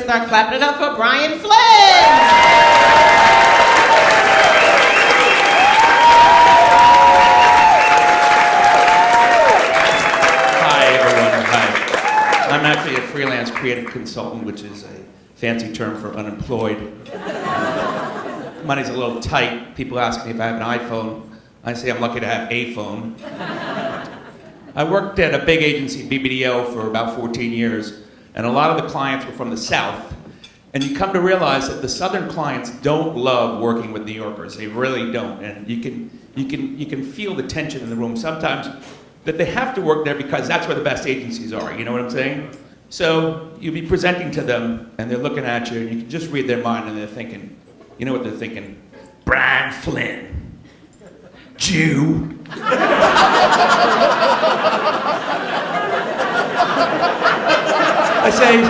Let's start clapping it up for Bryan Flynn. I'm actually a freelance creative consultant, which is a fancy term for unemployed. Money's a little tight. People ask me if I have an iPhone. I say I'm lucky to have a phone. I worked at a big agency, BBDO, for about 14 years, and a lot of the clients were from the South. And you come to realize that the Southern clients don't love working with New Yorkers. They really don't. And you can feel the tension in the room sometimes, that they have to work there because that's where the best agencies are, you know what I'm saying? So you'll be presenting to them, and they're looking at you, and you can just read their mind, and they're thinking, you know what they're thinking? Bryan Flynn, Jew. I say,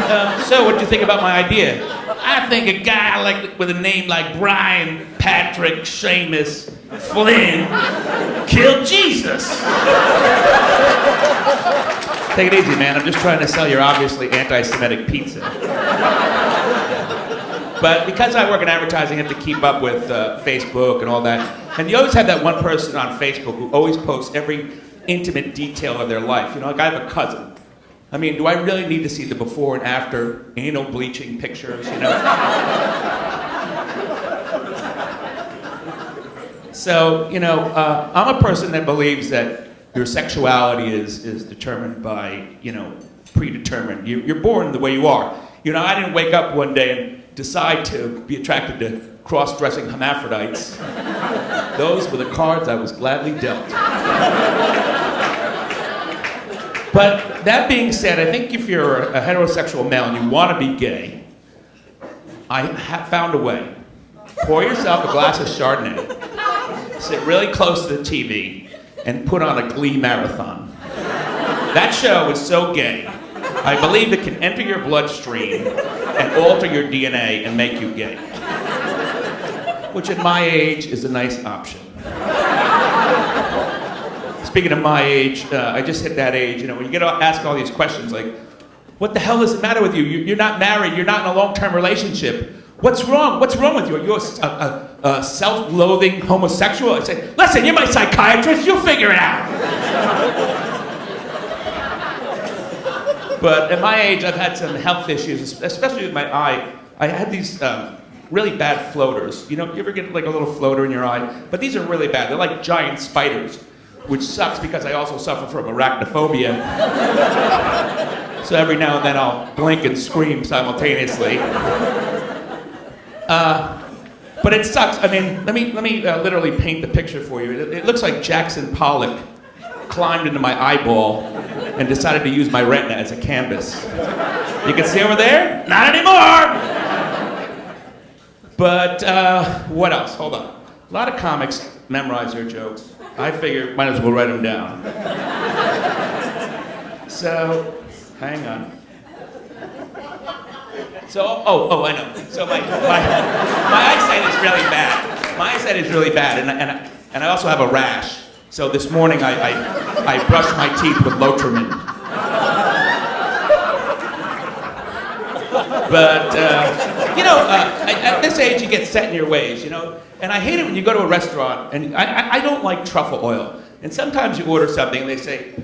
so what do you think about my idea? I think a guy with a name like Brian, Patrick, Seamus, Flynn killed Jesus. Take it easy, man. I'm just trying to sell your obviously anti-Semitic pizza. But because I work in advertising, I have to keep up with Facebook and all that. And you always have that one person on Facebook who always posts every intimate detail of their life. You know, like I have a cousin. I mean, do I really need to see the before and after anal bleaching pictures, you know? So, you know, I'm a person that believes that your sexuality is determined by, you know, predetermined. You're born the way you are. You know, I didn't wake up one day and decide to be attracted to cross-dressing hermaphrodites. Those were the cards I was gladly dealt. But that being said, I think if you're a heterosexual male and you want to be gay, I have found a way. Pour yourself a glass of Chardonnay, sit really close to the TV, and put on a Glee marathon. That show is so gay, I believe it can enter your bloodstream and alter your DNA and make you gay. Which at my age is a nice option. Speaking of my age, I just hit that age, you know, when you get asked all these questions like, what the hell does it matter with you? You're not married, you're not in a long-term relationship. What's wrong? What's wrong with you? Are you a self-loathing homosexual? I say, listen, you're my psychiatrist, you'll figure it out. But at my age, I've had some health issues, especially with my eye. I had these really bad floaters. You know, you ever get like a little floater in your eye? But these are really bad. They're like giant spiders, which sucks because I also suffer from arachnophobia. So every now and then I'll blink and scream simultaneously. But it sucks. I mean, let me literally paint the picture for you. It looks like Jackson Pollock climbed into my eyeball and decided to use my retina as a canvas. You can see over there? Not anymore! But what else? Hold on. A lot of comics memorize their jokes. I figure might as well write them down. So, hang on. So, oh, I know. So my eyesight is really bad. My eyesight is really bad, and I also have a rash. So this morning I brushed my teeth with Lotrimin. But you know, at this age you get set in your ways, you know. And I hate it when you go to a restaurant, and I don't like truffle oil. And sometimes you order something and they say,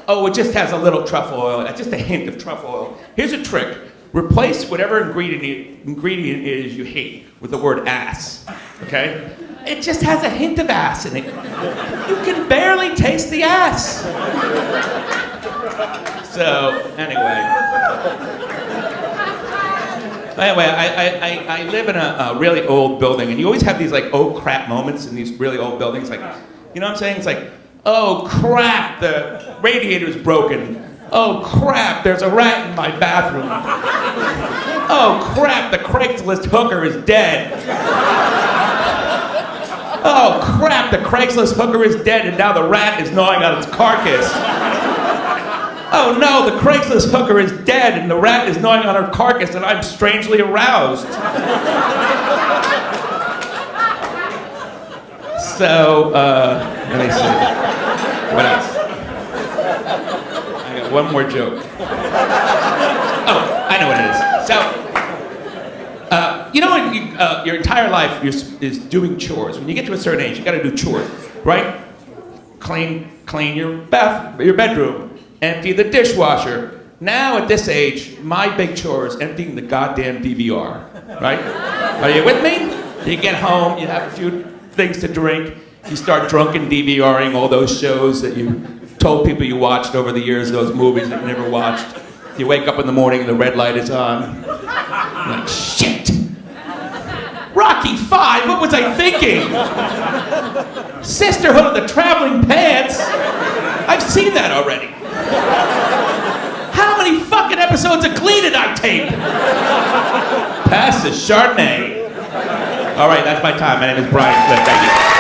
oh, it just has a little truffle oil, just a hint of truffle oil. Here's a trick. Replace whatever ingredient is you hate with the word ass, okay? It just has a hint of ass in it. You can barely taste the ass. So, anyway, I live in a really old building, and you always have these like, oh crap moments in these really old buildings. Like, you know what I'm saying? It's like, oh crap, the radiator's broken. Oh crap, there's a rat in my bathroom. Oh crap, the Craigslist hooker is dead. Oh crap, the Craigslist hooker is dead and now the rat is gnawing on its carcass. Oh no, the Craigslist hooker is dead and the rat is gnawing on her carcass and I'm strangely aroused. So, let me see. What else? I got one more joke. Oh, I know what it is. So, You know, your entire life is doing chores. When you get to a certain age, you got to do chores, right? Clean your bedroom, empty the dishwasher. Now at this age, my big chore is emptying the goddamn DVR, right? Are you with me? You get home, you have a few things to drink, you start drunken DVRing all those shows that you told people you watched over the years, those movies that you never watched. You wake up in the morning and the red light is on. You're like, shit! Rocky V, what was I thinking? Sisterhood of the Traveling Pants? I've seen that already. How many fucking episodes of Glee did I tape? Pass the Chardonnay. All right, that's my time. My name is Bryan Flynn. Thank you.